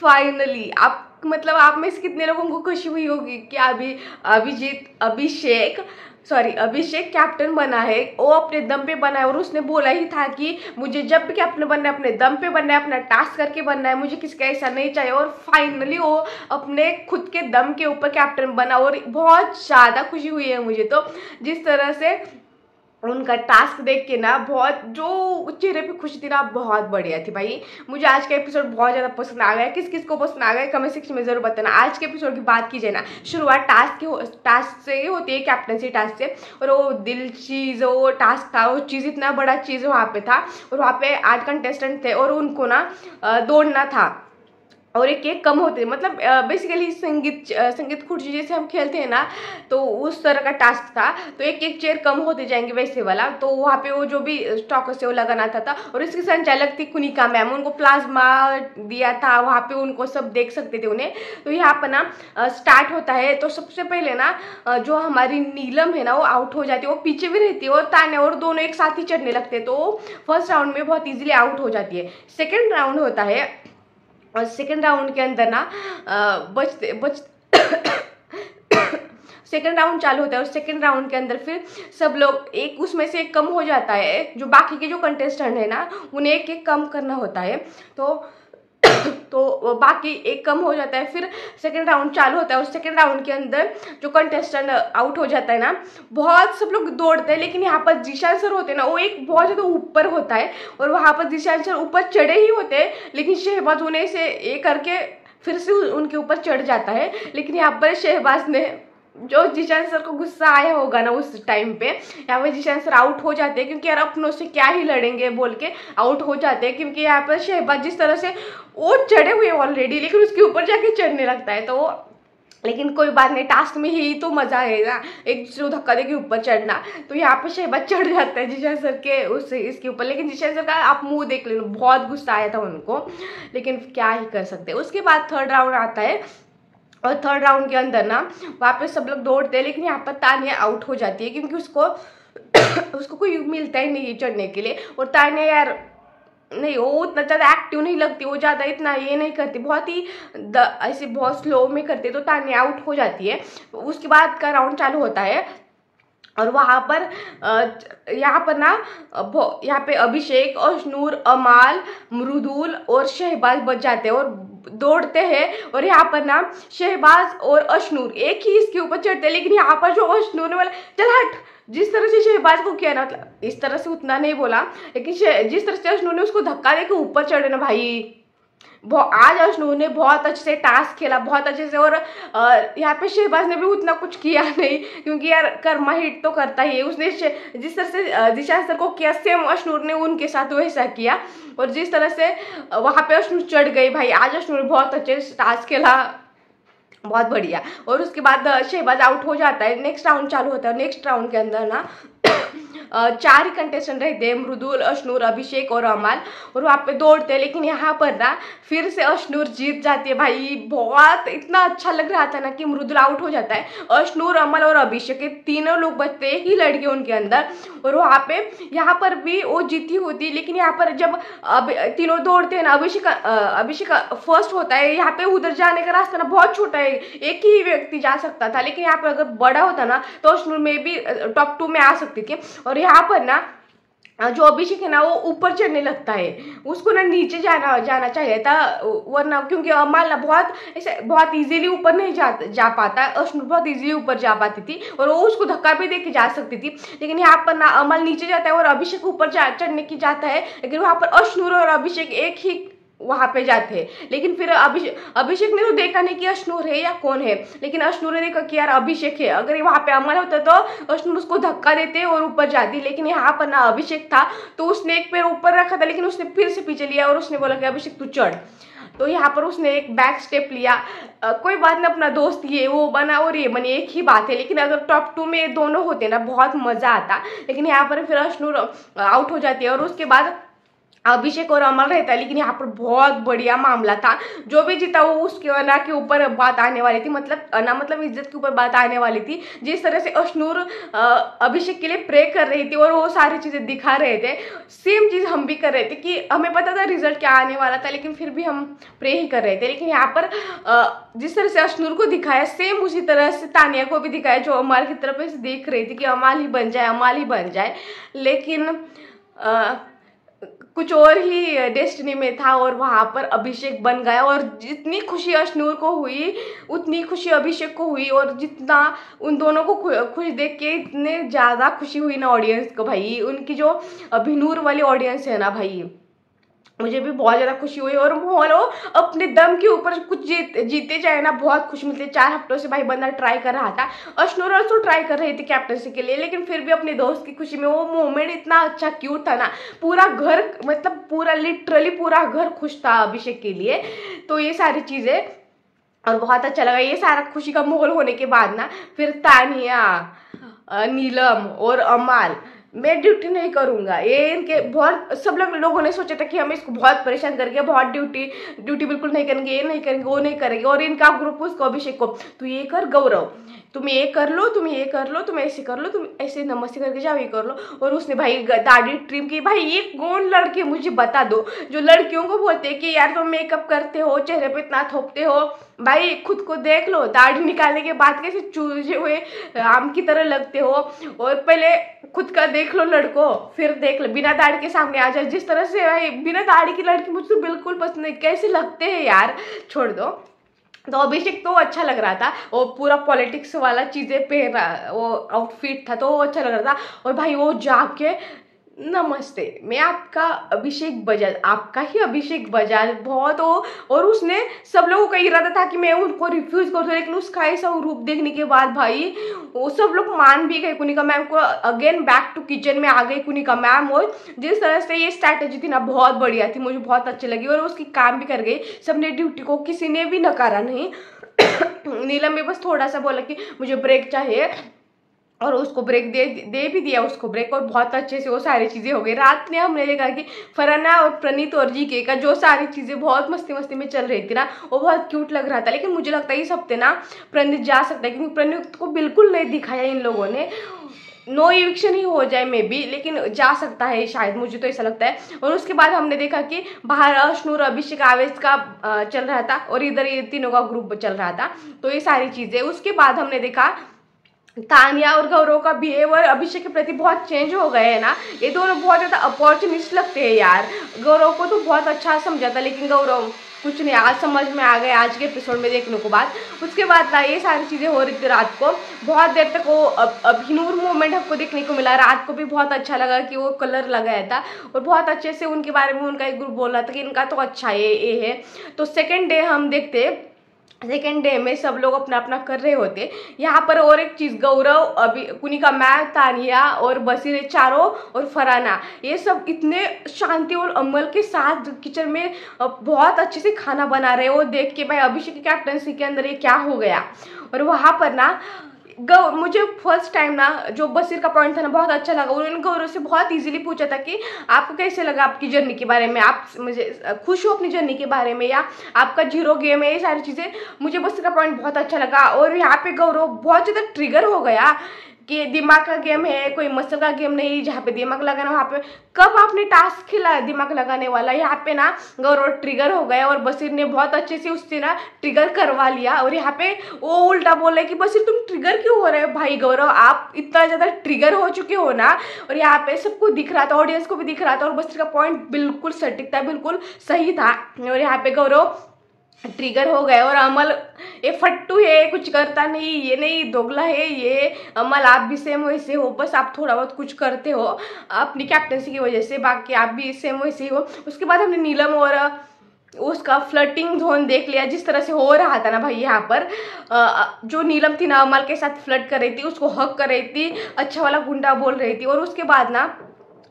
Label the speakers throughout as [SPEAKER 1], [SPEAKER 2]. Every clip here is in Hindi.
[SPEAKER 1] फाइनली आप मतलब आप में से कितने लोगों को खुशी हुई होगी कि अभी अभिषेक कैप्टन बना है। वो अपने दम पे बना है और उसने बोला ही था कि मुझे जब भी कैप्टन बनना है अपने दम पे बनना है, अपना टास्क करके बनना है, मुझे किसका ऐसा नहीं चाहिए। और फाइनली वो अपने खुद के दम के ऊपर कैप्टन बना और बहुत ज़्यादा खुशी हुई है मुझे तो। जिस तरह से उनका टास्क देख के ना बहुत जो चेहरे पे खुशी थी ना बहुत बढ़िया थी भाई। मुझे आज का एपिसोड बहुत ज़्यादा पसंद आ गया। किस किस को पसंद आ गया कमेंट सेक्शन में जरूर बताना। आज के एपिसोड की बात की जाए ना, शुरुआत टास्क से ही होती है, कैप्टनसी टास्क से। और वो दिल चीज़ वो टास्क था, वो चीज़ इतना बड़ा चीज़ वहाँ पे था और वहाँ पे 8 कंटेस्टेंट थे और उनको ना दौड़ना था और एक एक कम होते, मतलब बेसिकली संगीत खुर्ची जैसे हम खेलते हैं ना, तो उस तरह का टास्क था। तो एक एक चेयर कम होते जाएंगे वैसे वाला। तो वहाँ पे वो जो भी स्टॉकर से वो लगाना था और इसकी संचालक थी कुनिका मैम, उनको प्लाज्मा दिया था वहाँ पे, उनको सब देख सकते थे उन्हें। तो यहाँ पर ना स्टार्ट होता है। तो सबसे पहले ना जो हमारी नीलम है ना वो आउट हो जाती है, वो पीछे भी रहती है और तान्या और दोनों एक साथ ही चढ़ने लगते हैं। तो फर्स्ट राउंड में बहुत ईजिली आउट हो जाती है। सेकेंड राउंड होता है और सेकेंड राउंड के अंदर ना सेकेंड राउंड चालू होता है और सेकेंड राउंड के अंदर फिर सब लोग एक उसमें से एक कम हो जाता है। जो बाकी के जो कंटेस्टेंट है ना उन्हें एक एक कम करना होता है। तो बाकी एक कम हो जाता है। फिर सेकेंड राउंड चालू होता है और सेकेंड राउंड के अंदर जो कंटेस्टेंट आउट हो जाता है ना, बहुत सब लोग दौड़ते हैं लेकिन यहाँ पर जीशान सर होते हैं ना वो एक बहुत ज़्यादा ऊपर होता है और वहाँ पर जीशान सर ऊपर चढ़े ही होते हैं, लेकिन शहबाज उन्हें से ये करके फिर से उनके ऊपर चढ़ जाता है। लेकिन यहाँ पर शहबाज ने जो जीशान सर को गुस्सा आया होगा ना उस टाइम पे, यहाँ पे जीशान सर आउट हो जाते हैं क्योंकि यार अपनों से क्या ही लड़ेंगे बोल के आउट हो जाते हैं। क्योंकि यहाँ पर शहबाज जिस तरह से वो चढ़े हुए ऑलरेडी लेकिन उसके ऊपर जाके चढ़ने लगता है। तो लेकिन कोई बात नहीं, टास्क में ही तो मजा है ना, एक दूसरे को धक्का दे के ऊपर चढ़ना। तो यहाँ पे शहबाज चढ़ जाता है जीशान सर के उससे इसके ऊपर, लेकिन जीशान सर का आप मुंह देख लेना, बहुत गुस्सा आया था उनको, लेकिन क्या ही कर सकते हैं। उसके बाद थर्ड राउंड आता है और थर्ड राउंड के अंदर ना वहाँ पे सब लोग दौड़ते हैं लेकिन यहाँ पर तान्या आउट हो जाती है क्योंकि उसको कोई मिलता ही नहीं चढ़ने के लिए। और तान्या यार नहीं, वो उतना ज़्यादा एक्टिव नहीं लगती, वो ज़्यादा इतना ये नहीं करती, बहुत ही ऐसे बहुत स्लो में करती है। तो तान्या आउट हो जाती है। उसके बाद का राउंड चालू होता है और वहाँ पर यहाँ पर ना यहाँ पे अभिषेक और अशनूर, अमाल, मृदुल और शहबाज बच जाते हैं और दौड़ते हैं। और यहाँ पर ना शहबाज और अशनूर एक ही इसके ऊपर चढ़ते हैं, लेकिन यहाँ पर जो अशनूर ने बोला चल हट, जिस तरह से शहबाज को किया ना, मतलब इस तरह से उतना नहीं बोला, लेकिन जिस तरह से अशनूर ने उसको धक्का दे के ऊपर चढ़े ना भाई, आज अशनूर ने बहुत अच्छे से टास्क खेला, बहुत अच्छे से। और यहाँ पे शहबाज ने भी उतना कुछ किया नहीं क्योंकि यार कर्मा हिट तो करता ही है। उसने जिस तरह से जीशान सर को किया सेम अशनूर ने उनके साथ वैसा किया। और जिस तरह से वहाँ पे अशनूर चढ़ गई भाई, आज अशनूर ने बहुत अच्छे से टास्क खेला, बहुत बढ़िया। और उसके बाद शहबाज आउट हो जाता है। नेक्स्ट राउंड चालू होता है। नेक्स्ट राउंड के अंदर ना 4 ही कंटेस्टेंट रहते हैं, मृदुल, अशनूर, अभिषेक और अमाल, और वहाँ पे दौड़ते हैं। लेकिन यहाँ पर ना फिर से अशनूर जीत जाती है भाई। बहुत इतना अच्छा लग रहा था ना कि मृदुल आउट हो जाता है, अशनूर, अमल और अभिषेक के तीनों लोग बचते हैं, ही लड़के उनके अंदर। और वहाँ पे यहाँ पर भी वो जीती होती, लेकिन यहाँ पर जब तीनों दौड़ते हैं ना, अभिषेक फर्स्ट होता है। यहाँ पे उधर जाने का रास्ता ना बहुत छोटा है, एक ही व्यक्ति जा सकता था, लेकिन यहाँ पर अगर बड़ा होता ना तो अशनूर में भी टॉप 2 में आ सकती थी। और यहाँ पर ना जो अभिषेक है ना वो ऊपर चढ़ने लगता है, उसको ना नीचे जाना चाहिए था, वरना क्योंकि अमाल ना बहुत इजीली ऊपर नहीं जा पाता, अशनूर बहुत इजीली ऊपर जा पाती थी और वो उसको धक्का भी देके जा सकती थी। लेकिन यहाँ पर ना अमल नीचे जाता है और अभिषेक ऊपर चढ़ने की जाता है, लेकिन वहाँ पर अशनूर और अभिषेक एक ही वहां पे जाते हैं। लेकिन फिर अभिषेक ने तो देखा नहीं कि अशनूर है या कौन है, लेकिन अशनूर ने देखा कि यार अभिषेक है। अगर वहां पे अमल होता तो अशनूर उसको धक्का देते और ऊपर जाती, लेकिन यहाँ पर ना अभिषेक था तो उसने एक पैर ऊपर रखा था, लेकिन उसने फिर से पीछे लिया और उसने बोला कि अभिषेक तू चढ़। तो यहाँ पर उसने एक बैक स्टेप लिया। कोई बात नहीं, अपना दोस्त ये वो बना और ये बनी, एक ही बात है। लेकिन अगर टॉप 2 में दोनों होते ना बहुत मजा आता, लेकिन यहाँ पर फिर अशनूर आउट हो जाती है। और उसके बाद अभिषेक और अमल रहता है, लेकिन यहाँ पर बहुत बढ़िया मामला था। जो भी जीता वो उसके अना के ऊपर बात आने वाली थी, मतलब अना मतलब इज्जत के ऊपर बात आने वाली थी। जिस तरह से अशनूर अभिषेक के लिए प्रे कर रही थी और वो सारी चीजें दिखा रहे थे, सेम चीज हम भी कर रहे थे कि हमें पता था रिजल्ट क्या आने वाला था, लेकिन फिर भी हम प्रे ही कर रहे थे। लेकिन यहाँ पर जिस तरह से अशनूर को दिखाया, सेम उसी तरह से तानिया को भी दिखाया, जो अमाल की तरफ से देख रही थी कि अमाल ही बन जाए, अमाल ही बन जाए। लेकिन कुछ और ही डेस्टिनी में था और वहां पर अभिषेक बन गया। और जितनी खुशी अशनूर को हुई उतनी खुशी अभिषेक को हुई, और जितना उन दोनों को खुश देख के इतने ज़्यादा खुशी हुई ना ऑडियंस को भाई। उनकी जो अभिनूर वाली ऑडियंस है ना भाई, मुझे भी बहुत ज़्यादा खुशी हुई। और वो अपने दम के ऊपर कुछ जीते जाए ना, बहुत खुश मिलती है। 4 हफ्तों से भाई बंदा ट्राई कर रहा था, अशनूर ऑल्सो ट्राई कर रही थी कैप्टनसी के लिए, लेकिन फिर भी अपने दोस्त की खुशी में वो मोमेंट इतना अच्छा क्यूट था ना। पूरा घर, मतलब पूरा लिटरली पूरा घर खुश था अभिषेक के लिए। तो ये सारी चीज़ें और बहुत अच्छा लगा। ये सारा खुशी का माहौल होने के बाद ना, फिर तानिया, नीलम और अमाल, मैं ड्यूटी नहीं करूंगा, ये इनके बहुत सब लोगों ने सोचा था कि हमें इसको बहुत परेशान करके बहुत ड्यूटी बिल्कुल नहीं करेंगे, ये नहीं करेंगे, वो नहीं करेंगे। और इनका ग्रुप उसको अभिषेक को, तू ये कर गौरव, तुम ये कर लो, तुम ये कर लो, तुम ऐसे कर लो, तुम ऐसे नमस्ते करके जाओ, ये कर लो। और उसने भाई दाढ़ी ट्रिम की। भाई ये कौन लड़के मुझे बता दो जो लड़कियों को बोलते हैं कि यार तुम मेकअप करते हो, चेहरे पे इतना थोपते हो, भाई खुद को देख लो। दाढ़ी निकालने के बाद कैसे चूजे हुए आम की तरह लगते हो। और पहले खुद का देख लो लड़को, फिर देख लो बिना दाढ़ी के सामने आ जाए। जिस तरह से भाई बिना दाढ़ी की लड़की मुझे बिल्कुल पसंद नहीं, कैसे लगते हैं यार, छोड़ दो। तो अभिषेक तो अच्छा लग रहा था, वो पूरा पॉलिटिक्स वाला चीजें पहन रहा, वो आउटफिट था तो वो अच्छा लग रहा था। और भाई वो जाके नमस्ते, मैं आपका अभिषेक बजाज, आपका ही अभिषेक बजाज, बहुत हो। और उसने सब लोगों का इरादा था कि मैं उनको रिफ्यूज कर दूं, लेकिन उसका ऐसा रूप देखने के बाद भाई वो सब लोग मान भी गए। कुनिका मैम को अगेन बैक टू किचन में आ गई कुनिका मैम। और जिस तरह से ये स्ट्रैटेजी थी ना, बहुत बढ़िया थी, मुझे बहुत अच्छी लगी और उसकी काम भी कर गई। सबने ड्यूटी को किसी ने भी नकारा नहीं। नीलम भी बस थोड़ा सा बोला कि मुझे ब्रेक चाहिए, और उसको ब्रेक दे भी दिया उसको ब्रेक, और बहुत अच्छे से वो सारी चीज़ें हो गई। रात में हमने देखा कि फरहाना और प्रणीत और जीके का जो सारी चीज़ें बहुत मस्ती मस्ती में चल रही थी ना, वो बहुत क्यूट लग रहा था। लेकिन मुझे लगता है इस हफ्ते ना प्रणीत जा सकता है, क्योंकि प्रणीत को बिल्कुल नहीं दिखाया इन लोगों ने। नो इविक्शन ही हो जाए मे बी, लेकिन जा सकता है शायद, मुझे तो ऐसा लगता है। और उसके बाद हमने देखा कि बाहर अशनूर, अभिषेक, आवेश का चल रहा था, और इधर ये तीनों का ग्रुप चल रहा था। तो ये सारी चीज़ें, उसके बाद हमने देखा तानिया और गौरव का बिहेवियर अभिषेक के प्रति बहुत चेंज हो गए हैं ना। ये दोनों बहुत ज़्यादा अपॉर्चुनिस्ट लगते हैं यार। गौरव को तो बहुत अच्छा समझा था, लेकिन गौरव कुछ नहीं, आज समझ में आ गए आज के एपिसोड में देखने के बाद। उसके बाद ना ये सारी चीज़ें हो रही थी रात को, बहुत देर तक वो अभिनूर मूवमेंट हमको देखने को मिला। रात को भी बहुत अच्छा लगा कि वो कलर लगाया था, और बहुत अच्छे से उनके बारे में उनका एक ग्रुप बोल रहा था कि इनका तो अच्छा ये है। तो सेकेंड डे हम देखते, सेकेंड डे में सब लोग अपना अपना कर रहे होते। यहाँ पर और एक चीज़, गौरव, अभी कुनिका मैम, तानिया और बसीर चारों और फरहाना, ये सब इतने शांति और अमल के साथ किचन में बहुत अच्छे से खाना बना रहे हो। देख के भाई अभिषेक की कैप्टनसी के अंदर ये क्या हो गया। और वहाँ पर ना मुझे फर्स्ट टाइम ना जो बसीर का पॉइंट था ना, बहुत अच्छा लगा। उन्होंने गौरव से बहुत इजीली पूछा था कि आपको कैसे लगा आपकी जर्नी के बारे में, आप मुझे खुश हो अपनी जर्नी के बारे में, या आपका जीरो गेम है, ये सारी चीज़ें। मुझे बसीर का पॉइंट बहुत अच्छा लगा। और यहाँ पे गौरव बहुत ज़्यादा ट्रिगर हो गया कि दिमाग का गेम है, कोई मसल का गेम नहीं। जहाँ पे दिमाग लगाना, वहाँ पे कब आपने टास्क खेला है दिमाग लगाने वाला। यहाँ पे ना गौरव ट्रिगर हो गया, और बसीर ने बहुत अच्छे से उससे ना ट्रिगर करवा लिया। और यहाँ पे वो उल्टा बोल रहे कि बसीर तुम ट्रिगर क्यों हो रहे हो। भाई गौरव, आप इतना ज़्यादा ट्रिगर हो चुके हो ना। और यहाँ पे सबको दिख रहा था, ऑडियंस को भी दिख रहा था, और बसीर का पॉइंट बिल्कुल सटीक था, बिल्कुल सही था। और यहाँ पे गौरव ट्रिगर हो गए। और अमल, ये फट्टू है, कुछ करता नहीं, ये नहीं दोगला है ये। अमल, आप भी सेम वैसे हो, बस आप थोड़ा बहुत कुछ करते हो अपनी कैप्टनसी की वजह से, बाकी आप भी सेम वैसे हो। उसके बाद हमने नीलम और उसका फ्लर्टिंग जोन देख लिया, जिस तरह से हो रहा था ना भाई। यहाँ पर जो नीलम थी ना, अमल के साथ फ्लर्ट कर रही थी, उसको हक कर रही थी, अच्छा वाला गुंडा बोल रही थी। और उसके बाद ना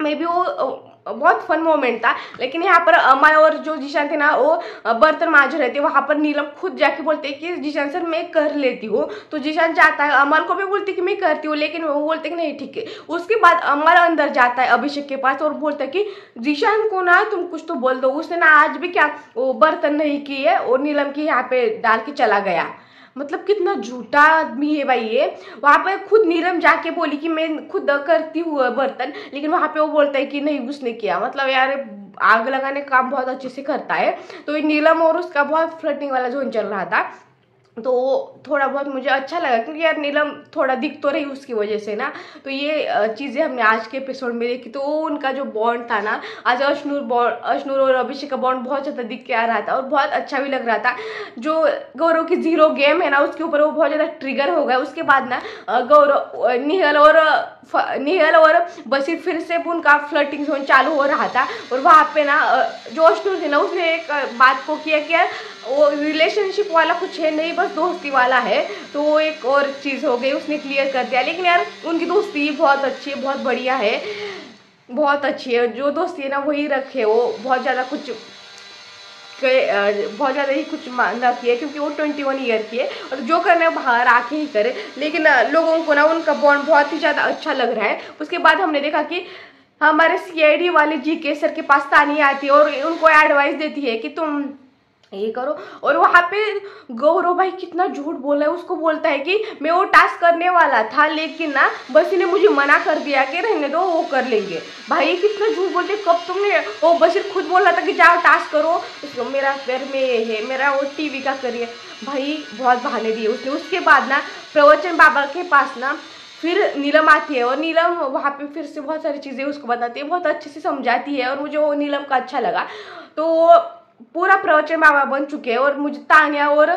[SPEAKER 1] मे बी वो बहुत फन मोमेंट था। लेकिन यहाँ पर अमल और जो जीशान थे ना वो बर्तन मांज रहे थे, वहां पर नीलम खुद जाके बोलते कि जीशान सर मैं कर लेती हूँ। तो जीशान जाता है, अमल को भी बोलती कि मैं करती हूँ, लेकिन वो बोलते कि नहीं ठीक है। उसके बाद अमल अंदर जाता है अभिषेक के पास और बोलता है कि जीशान को ना तुम कुछ तो बोल दो, उसने ना आज भी क्या वो बर्तन नहीं की है और नीलम की यहाँ पे डाल के चला गया। मतलब कितना झूठा आदमी है भाई ये। वहां पे खुद नीलम जाके बोली कि मैं खुद करती हूँ बर्तन, लेकिन वहां पे वो बोलता है कि नहीं उसने किया। मतलब यार आग लगाने का काम बहुत अच्छे से करता है। तो ये नीलम और उसका बहुत फ्लर्टिंग वाला जोन चल रहा था, तो थोड़ा बहुत मुझे अच्छा लगा क्योंकि यार नीलम थोड़ा दिख तो रही उसकी वजह से ना। तो ये चीज़ें हमने आज के एपिसोड में देखी। तो उनका जो बॉन्ड था ना, आज अश्नूर और अभिषेक का बॉन्ड बहुत ज़्यादा दिख के आ रहा था और बहुत अच्छा भी लग रहा था। जो गौरव की 0 गेम है ना उसके ऊपर वो बहुत ज़्यादा ट्रिगर हो गया। उसके बाद ना गौरव निहल और बशीर फिर से उनका फ्लर्टिंग जोन चालू हो रहा था। और वहाँ पे ना जो अश्नूर थी ना उसने एक बात को किया कि यार वो रिलेशनशिप वाला कुछ है नहीं, बस दोस्ती वाला है। तो वो एक और चीज़ हो गई, उसने क्लियर कर दिया। लेकिन यार उनकी दोस्ती बहुत अच्छी है, बहुत बढ़िया है, बहुत अच्छी है। जो दोस्ती है ना वही रखे, वो बहुत ज़्यादा ही कुछ ना किए क्योंकि वो 21 ईयर की है और जो करना है बाहर आके ही करे। लेकिन लोगों को ना उनका बॉन्ड बहुत ही ज़्यादा अच्छा लग रहा है। उसके बाद हमने देखा कि हमारे CID वाले GK सर के पास तानी आती है और उनको एडवाइस देती है कि तुम ये करो। और वहां पे गौरव भाई कितना झूठ बोला है। उसको बोलता है कि मैं वो टास्क करने वाला था लेकिन ना बसी ने मुझे मना कर दिया कि रहने दो वो कर लेंगे। भाई कितना झूठ बोलते, कब तुमने वो बशीर खुद बोला था कि जाओ टास्क करो, उसको मेरा पैर में है, मेरा वो TV का करिए। भाई बहुत बहाने दिए उसने। उसके बाद ना प्रवचन बाबा के पास ना फिर नीलम आती है और नीलम वहाँ पे फिर से बहुत सारी चीज़ें उसको बताती है, बहुत अच्छे से समझाती है और मुझे वो नीलम का अच्छा लगा। तो पूरा प्रवचन बाबा बन चुके हैं और मुझे तान्या और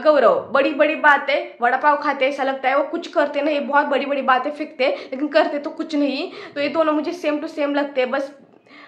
[SPEAKER 1] गौरव बड़ी बड़ी बातें वड़ा पाव खाते ऐसा लगता है, वो कुछ करते नहीं, बहुत बड़ी बड़ी बातें फेंकते लेकिन करते तो कुछ नहीं। तो ये दोनों मुझे सेम टू सेम लगते हैं। बस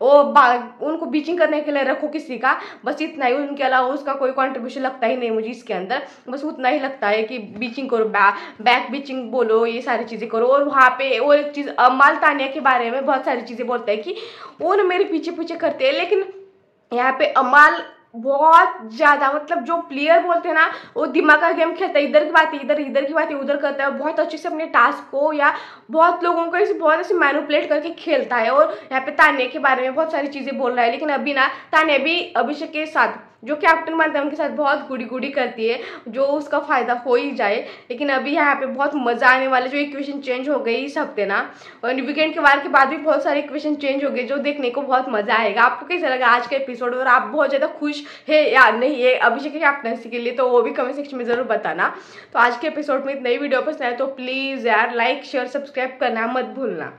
[SPEAKER 1] वो उनको बीचिंग करने के लिए रखो किसी का, बस इतना ही। उनके अलावा उसका कोई कंट्रीब्यूशन लगता ही नहीं मुझे इसके अंदर। बस उतना ही लगता है कि बीचिंग करो, बैक बीचिंग बोलो, ये सारी चीज़ें करो। और वहाँ पे और एक चीज़ अमाल तान्या के बारे में बहुत सारी चीज़ें बोलते हैं कि वो ना मेरे पीछे पीछे करते हैं। लेकिन यहाँ पे अमाल बहुत ज्यादा, मतलब जो प्लेयर बोलते हैं ना वो दिमाग का गेम खेलता है, इधर की बातें इधर, इधर की बातें उधर करता है। बहुत अच्छे से अपने टास्क को या बहुत लोगों को बहुत ऐसे मैनिपुलेट करके खेलता है। और यहाँ पे तान्या के बारे में बहुत सारी चीजें बोल रहा है। लेकिन अभी ना तान्या भी अभिषेक के साथ जो कैप्टन बनता है उनके साथ बहुत गुड़ी गुड़ी करती है, जो उसका फायदा हो ही जाए। लेकिन अभी यहाँ पे बहुत मजा आने वाला, जो इक्वेशन चेंज हो गई इस हफ्ते ना, और वीकेंड के वार के बाद भी बहुत सारे इक्वेशन चेंज हो गए जो देखने को बहुत मजा आएगा। आपको कैसा लगा आज का एपिसोड और आप बहुत ज्यादा खुश है या नहीं है अभिषेक की कैप्टनसी के लिए, तो वो भी कमेंट सेक्शन में जरूर बताना। तो आज के एपिसोड में इतनी वीडियो पसंद आए तो प्लीज यार लाइक शेयर सब्सक्राइब करना मत भूलना।